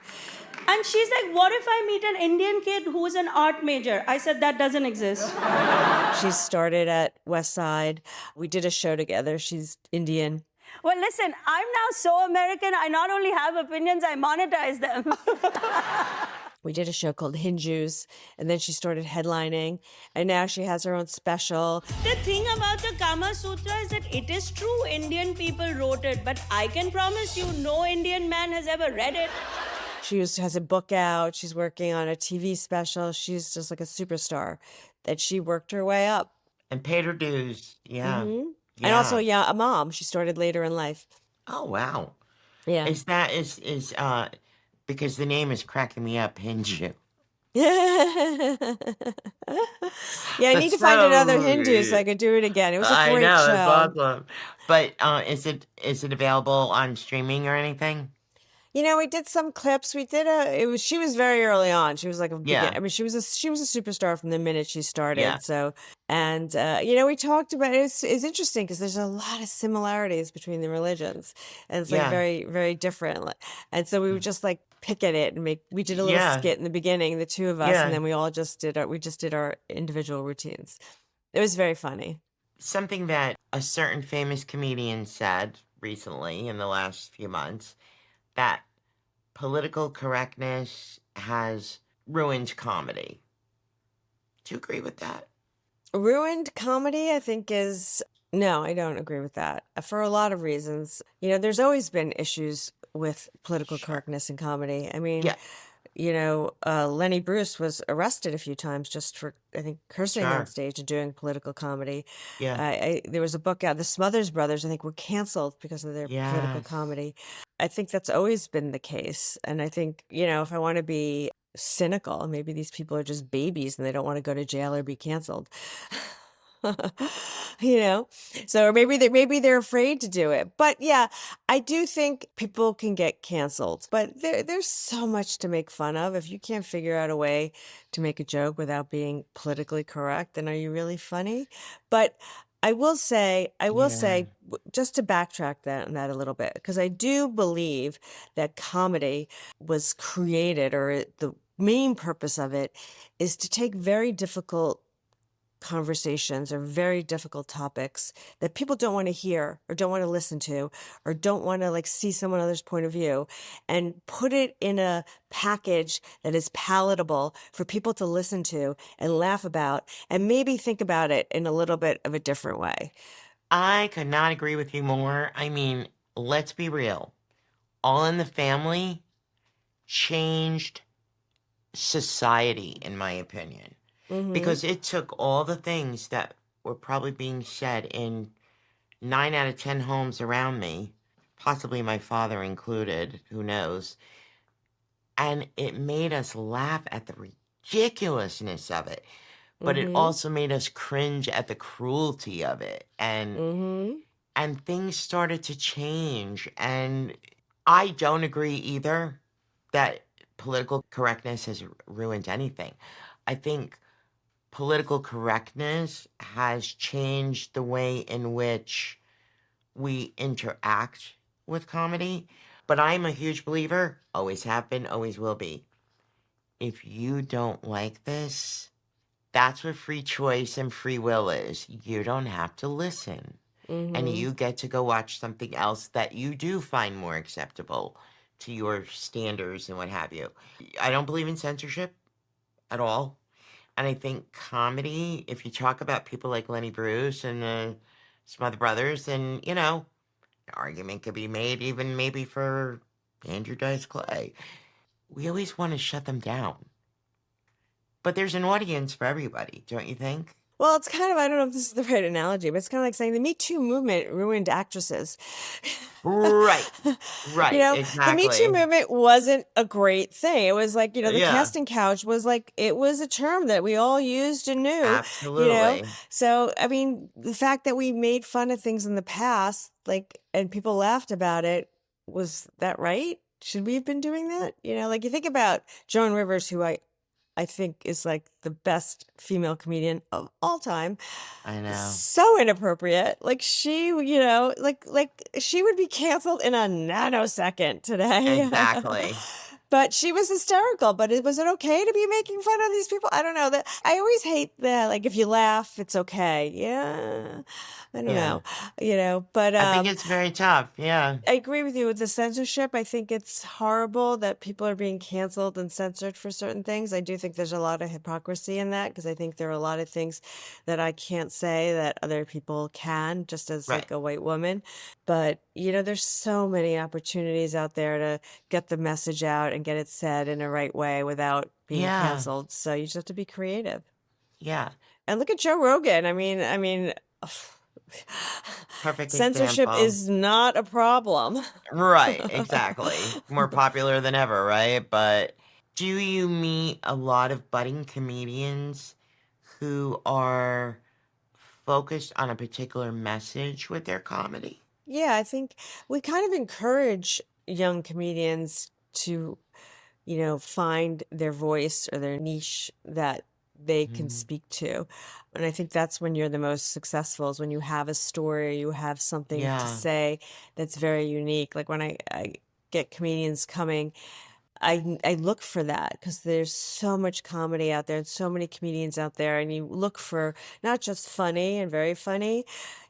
And she's like, what if I meet an Indian kid who's an art major? I said, that doesn't exist. She started at West Side. We did a show together. She's Indian. Well, listen, I'm now so American, I not only have opinions, I monetize them. We did a show called Hinjus, and then she started headlining, and now she has her own special. The thing about the Kama Sutra is that it is true Indian people wrote it, but I can promise you no Indian man has ever read it. has a book out. She's working on a TV special. She's just like a superstar that she worked her way up. And paid her dues. Yeah. And also, Yeah. yeah, a mom. She started later in life. Oh, wow. Yeah. Is because the name is cracking me up, Hindu. Yeah, I need That's to find another so Hindu so I could do it again. It was a I great know, that's show. awesome. But is it available on streaming or anything? We did some clips. She was very early on. She was like a begin. Yeah. I mean, she was a superstar from the minute she Yeah. started. So, and we talked about it's interesting because there's a lot of similarities between the religions, and it's like Yeah. very, very different. And so we would just like pick at it and we did a little Yeah. skit in the beginning, the two of us, Yeah. and then we all just did our individual routines. It was very funny. Something that a certain famous comedian said recently in the last few months, that political correctness has ruined comedy. Do you agree with that? Ruined comedy, I think, is no, I don't agree with that for a lot of reasons. There's always been issues with political correctness in comedy. I mean, Yeah. Lenny Bruce was arrested a few times just for, I think, cursing on Sure. stage and doing political comedy. Yeah. There was a book out, the Smothers Brothers, I think, were canceled because of their political Yes. comedy. I think that's always been the case. And I think, if I want to be cynical, maybe these people are just babies and they don't want to go to jail or be canceled. So maybe they're afraid to do it. But yeah, I do think people can get canceled, but there's so much to make fun of. If you can't figure out a way to make a joke without being politically correct, then are you really funny? But I will say, just to backtrack that a little bit, because I do believe that comedy was created, or the main purpose of it is to take very difficult conversations or very difficult topics that people don't want to hear or don't want to listen to or don't want to see someone else's point of view, and put it in a package that is palatable for people to listen to and laugh about and maybe think about it in a little bit of a different way. I could not agree with you more. I mean, let's be real. All in the Family changed society, in my opinion. Because it took all the things that were probably being said in 9 out of 10 homes around me, possibly my father included, who knows, and it made us laugh at the ridiculousness of it. But it also made us cringe at the cruelty of it. And things started to change. And I don't agree either that political correctness has ruined anything. I think political correctness has changed the way in which we interact with comedy. But I'm a huge believer, always have been, always will be. If you don't like this, that's what free choice and free will is. You don't have to listen. And you get to go watch something else that you do find more acceptable to your standards and what have you. I don't believe in censorship at all. And I think comedy, if you talk about people like Lenny Bruce and some other brothers, then, an argument could be made even maybe for Andrew Dice Clay. We always want to shut them down. But there's an audience for everybody, don't you think? Well, it's kind of, I don't know if this is the right analogy, but it's kind of like saying the Me Too movement ruined actresses. Right. Right. Exactly. The Me Too movement wasn't a great thing. It was like, the Yeah. casting couch was like, it was a term that we all used and knew. Absolutely. So, I mean, the fact that we made fun of things in the past, and people laughed about it, was that right? Should we have been doing that? You think about Joan Rivers, who I think is like the best female comedian of all time. I know. So inappropriate. She, she would be canceled in a nanosecond today. Exactly. But she was hysterical. But was it okay to be making fun of these people? I don't know. I always hate that. If you laugh, it's okay. Yeah. I don't Yeah. know, but I think it's very tough. Yeah. I agree with you with the censorship. I think it's horrible that people are being canceled and censored for certain things. I do think there's a lot of hypocrisy in that because I think there are a lot of things that I can't say that other people can, just as Right. like a white woman. But, there's so many opportunities out there to get the message out and get it said in a right way without being Yeah. canceled. So you just have to be creative. Yeah. And look at Joe Rogan. Perfect Censorship example. is not a problem. Right. Exactly. More popular than ever, right? But do you meet a lot of budding comedians who are focused on a particular message with their comedy? Yeah, I think we kind of encourage young comedians to, find their voice or their niche that they can Mm, speak to. And I think that's when you're the most successful is when you have a story, you have something to yeah. say that's very unique. Like when I get comedians coming, I look for that because there's so much comedy out there and so many comedians out there, and you look for not just funny and very funny,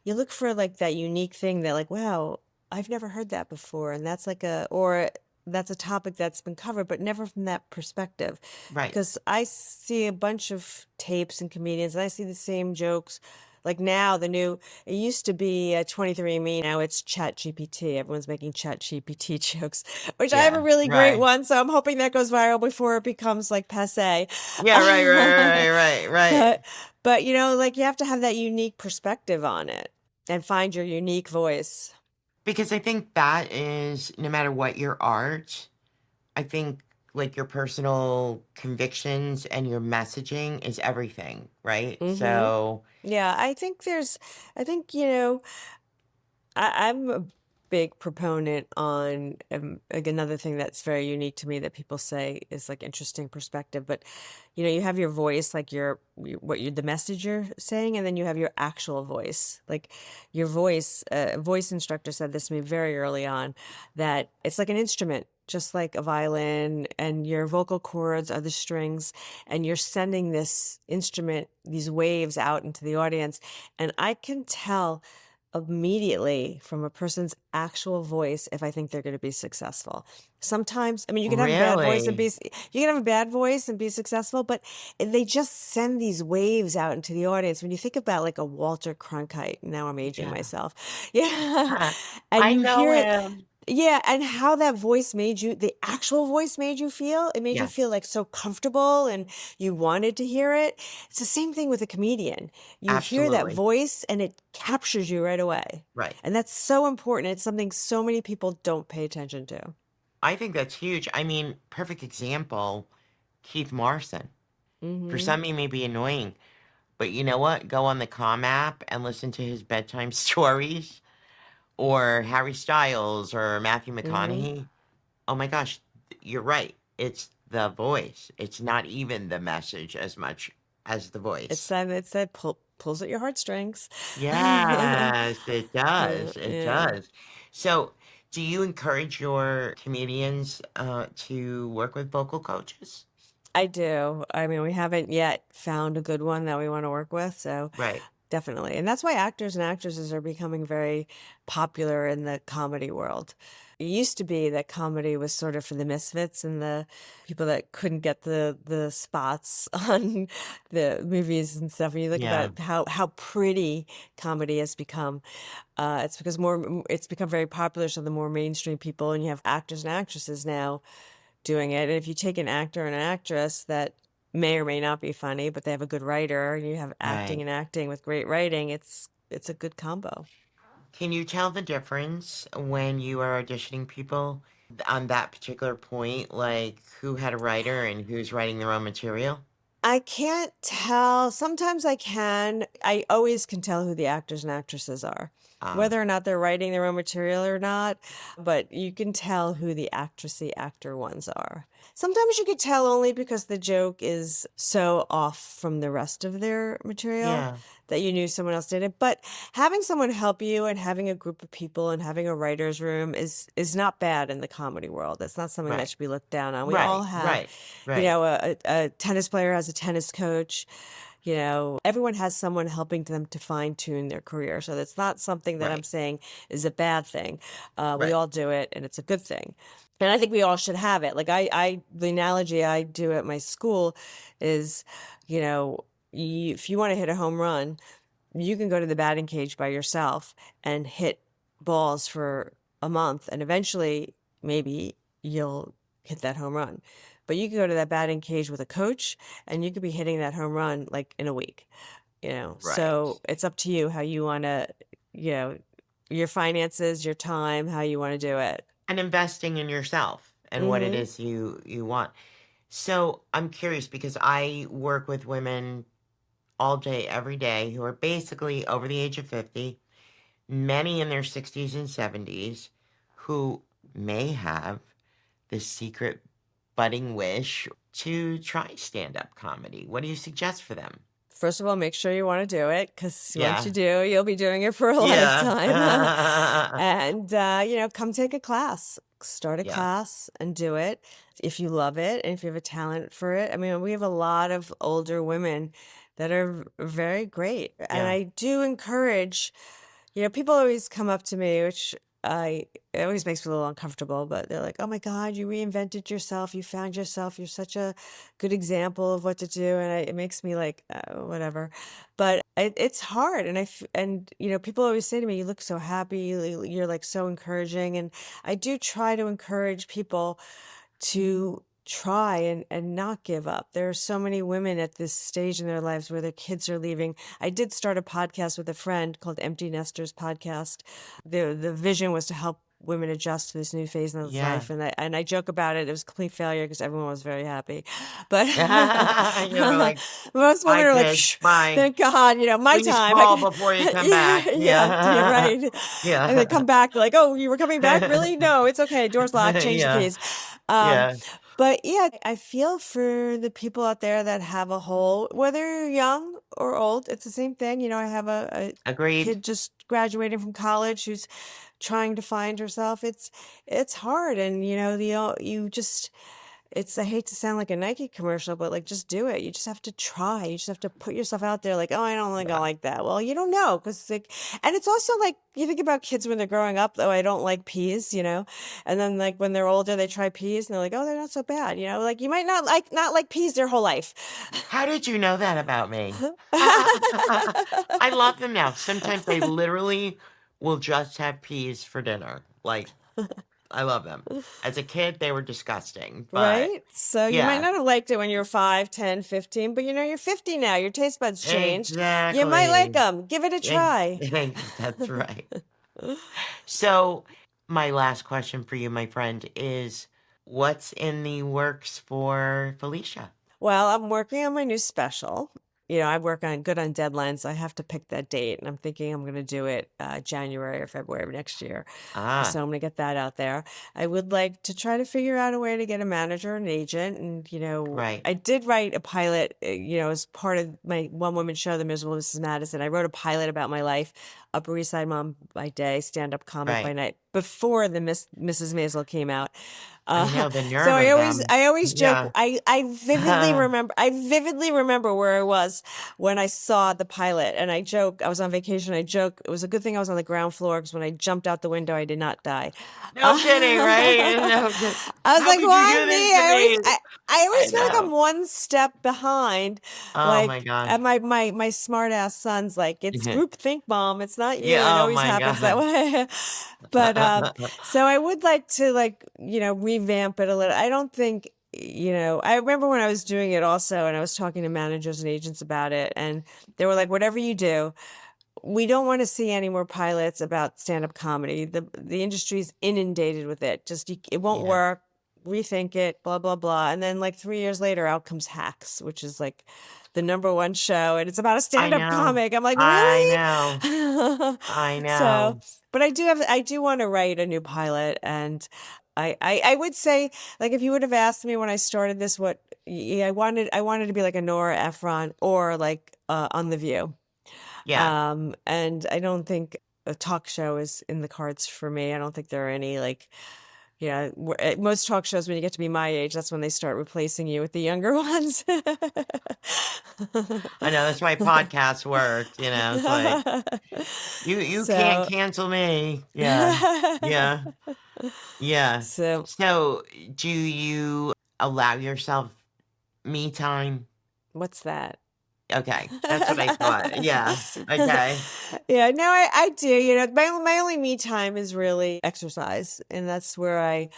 you look for like that unique thing that like, wow, I've never heard that before, and that's a topic that's been covered, but never from that perspective. Right. Because I see a bunch of tapes and comedians, and I see the same jokes. Like now, it used to be 23andMe, now it's Chat GPT. Everyone's making Chat GPT jokes, which I have a Yeah. really great Right. one. So I'm hoping that goes viral before it becomes like passe. Yeah. Right. Right. Right. Right. Right. but, like you have to have that unique perspective on it and find your unique voice. Because I think that is, no matter what your art, I think like your personal convictions and your messaging is everything, right? Hmm. So, Yeah, I think, I'm a big proponent on like another thing that's very unique to me that people say is like interesting perspective. But you have your voice, like the message you're saying, and then you have your actual voice. Like your voice, a voice instructor said this to me very early on, that it's like an instrument. Just like a violin, and your vocal cords are the strings, and you're sending this instrument, these waves out into the audience. And I can tell immediately from a person's actual voice if I think they're going to be successful. Sometimes, I mean, you can have a bad voice and really? be successful, but they just send these waves out into the audience. When you think about like a Walter Cronkite, now I'm aging Yeah. myself. Yeah. Huh. And I you know hear it. him. Yeah, and how that voice made you, the actual voice made you feel, it made you Yeah. feel like so comfortable and you wanted to hear it. It's the same thing with a comedian. You hear that Absolutely. voice and it captures you right away. Right. And that's so important. It's something so many people don't pay attention to. I think that's huge. I mean, perfect example, Keith Morrison. For Mm-hmm. some, he may be annoying, but you know what? Go on the Com app and listen to his bedtime stories, or Harry Styles or Matthew Mm-hmm. McConaughey. Oh my gosh, you're right. It's the voice. It's not even the message as much as the voice. It's that pulls at your heartstrings. Yes, it does. It Yeah. does. So, do you encourage your comedians to work with vocal coaches? I do. I mean, we haven't yet found a good one that we want to work with, so Right. definitely. And that's why actors and actresses are becoming very popular in the comedy world. It used to be that comedy was sort of for the misfits and the people that couldn't get the spots on the movies and stuff. When you look Yeah. about how pretty comedy has become, it's because it's become very popular. So the more mainstream people, and you have actors and actresses now doing it. And if you take an actor and an actress that may or may not be funny, but they have a good writer, and you have acting Right. and acting with great writing, it's a good combo. Can you tell the difference when you are auditioning people on that particular point, like who had a writer and who's writing their own material? I can't tell. Sometimes I can. I always can tell who the actors and actresses are, Ah, whether or not they're writing their own material or not. But you can tell who the actressy actor ones are. Sometimes you could tell only because the joke is so off from the rest of their material yeah. that you knew someone else did it. But having someone help you and having a group of people and having a writer's room is not bad in the comedy world. It's not something that Right. should be looked down on. We all Right. have, Right. Right. a tennis player has a tennis coach. everyone has someone helping them to fine tune their career. So that's not something that I'm Right. saying is a bad thing. We Right. all do it, and it's a good thing. And I think we all should have it. Like the analogy I do at my school is, if you want to hit a home run, you can go to the batting cage by yourself and hit balls for a month, and eventually maybe you'll hit that home run. But you can go to that batting cage with a coach, and you could be hitting that home run like in a week. Right. So it's up to you how you want to, you know, your finances, your time, how you want to do it. And investing in yourself and what it Mm-hmm. is you want. So I'm curious because I work with women all day, every day, who are basically over the age of 50, many in their 60s and 70s, who may have this secret budding wish to try stand-up comedy. What do you suggest for them? First of all, make sure you want to do it, because once you Yeah. do, you'll be doing it for a lifetime. Yeah. And, come take a class, start a Yeah. class and do it if you love it and if you have a talent for it. I mean, we have a lot of older women that are very great. And Yeah. I do encourage, people always come up to me, which it always makes me a little uncomfortable, but they're like, "Oh my God, you reinvented yourself. You found yourself. You're such a good example of what to do." And it makes me like, whatever. But it's hard. People always say to me, "You look so happy. You're like so encouraging." And I do try to encourage people to try and not give up. There are so many women at this stage in their lives where their kids are leaving. I did start a podcast with a friend called Empty Nesters Podcast. The vision was to help women adjust to this new phase in this Yeah. life, and I joke about it. It was a complete failure because everyone was very happy, but You're like, most women bye, are like, kids. "Psh, Bye. thank God, my Please time." call before you come Yeah, back. yeah, you're Yeah. right. And they Yeah. come back, they're like, "Oh, you were coming back? Really? No, it's okay. Door's locked. Change the Yeah. keys." Um, Yeah. but yeah, I feel for the people out there that have a hole, whether you're young or old, it's the same thing. I have a Agreed. kid just graduating from college who's trying to find herself. It's hard, and you just I hate to sound like a Nike commercial, but like, just do it. You just have to try. You just have to put yourself out there. Like, "Oh, I don't think I Yeah. like that." Well, you don't know, because and it's also like, you think about kids when they're growing up. "Oh, I don't like peas," and then like when they're older, they try peas and they're like, "Oh, they're not so bad." Like, you might not like peas their whole life. How did you know that about me? I love them now. Sometimes they literally will just have peas for dinner. Like, I love them. As a kid, they were disgusting, but Right? So you might yeah, not have liked it when you were 5, 10, 15, but you're 50 now. Your taste buds changed. You might like exactly. them. Give it a try. That's right. So, my last question for you, my friend, is what's in the works for Felicia? Well, I'm working on my new special. I work on deadlines. So I have to pick that date, and I'm thinking I'm going to do it January or February of next year. Ah, So I'm going to get that out there. I would like to try to figure out a way to get a manager, an agent, and right, I did write a pilot. As part of my one woman show, The Miserable Mrs. Madison. I wrote a pilot about my life, Upper East Side mom by day, stand up comic by right. night, before the Mrs. Maisel came out. I know the So nerve I of always them. I always joke. Yeah. I vividly remember where I was when I saw the pilot, and I joke. I was on vacation. I joke. It was a good thing I was on the ground floor, because when I jumped out the window, I did not die. No kidding, right? No, I was how like, could you "Why do this me?" to me? I I always feel like I'm know. one step behind. Oh my Like, gosh. and my smart ass son's like, "It's group think, mom. It's not you." It Yeah, oh always my happens that God. way. But so I would like to, like, revamp it a little. I don't think. I remember when I was doing it also, and I was talking to managers and agents about it, and they were like, "Whatever you do, we don't want to see any more pilots about stand-up comedy. The industry's inundated with it. Just, it won't Yeah, work. Rethink it, blah blah blah." And then like 3 years later, out comes Hacks, which is like the #1 show, and it's about a I stand-up know. comic. I'm like, I know. "Really?" I So, know. but I do want to write a new pilot, and I would say, like, if you would have asked me when I started this, what I wanted to be like a Nora Ephron, or like on The View. Yeah. And I don't think a talk show is in the cards for me. I don't think there are any, like, most talk shows, when you get to be my age, that's when they start replacing you with the younger ones. I know that's why podcasts work. It's like you can't So, cancel me. Yeah, yeah, yeah. so So, do you allow yourself me time? what's that? Okay, that's what I thought. Yeah. Okay. Yeah, no, I do. My only me time is really exercise, and that's where I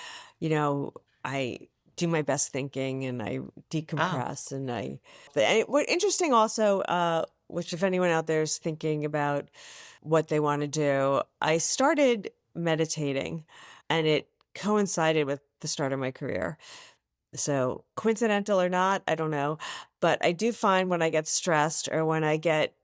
do my best thinking and I Oh, decompress and what interesting also, which if anyone out there is thinking about what they want to do, I started meditating, and it coincided with the start of my career. So, coincidental or not, I don't know. But I do find when I get stressed or when I get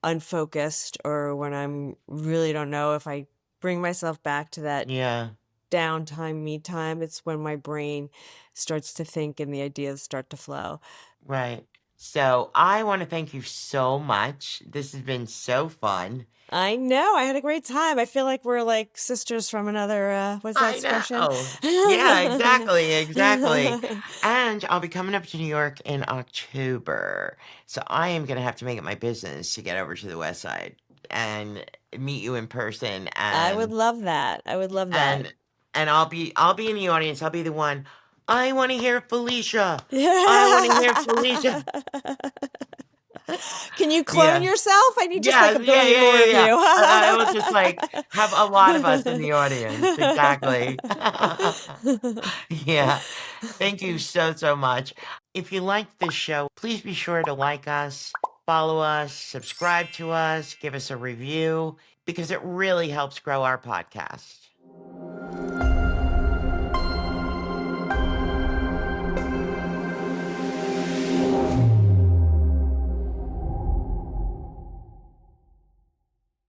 unfocused or when I'm really don't know if I bring myself back to that yeah. downtime, me time, it's when my brain starts to think and the ideas start to flow. Right. So, I want to thank you so much. This has been so fun. I know. I had a great time. I feel like we're like sisters from another, what's that I expression? know. Yeah, exactly, exactly. And I'll be coming up to New York in October. So I am going to have to make it my business to get over to the West Side and meet you in person I would love that. I would love that. and and I'll be in the audience. I'll be the one. I want to hear Felicia. I want to hear Felicia. Can you clone Yeah. yourself? I need just Yeah, like a yeah, billion yeah, more yeah, of yeah. you. I will just like have a lot of us in the audience. Exactly. Yeah. Thank you so, so much. If you liked this show, please be sure to like us, follow us, subscribe to us, give us a review, because it really helps grow our podcast.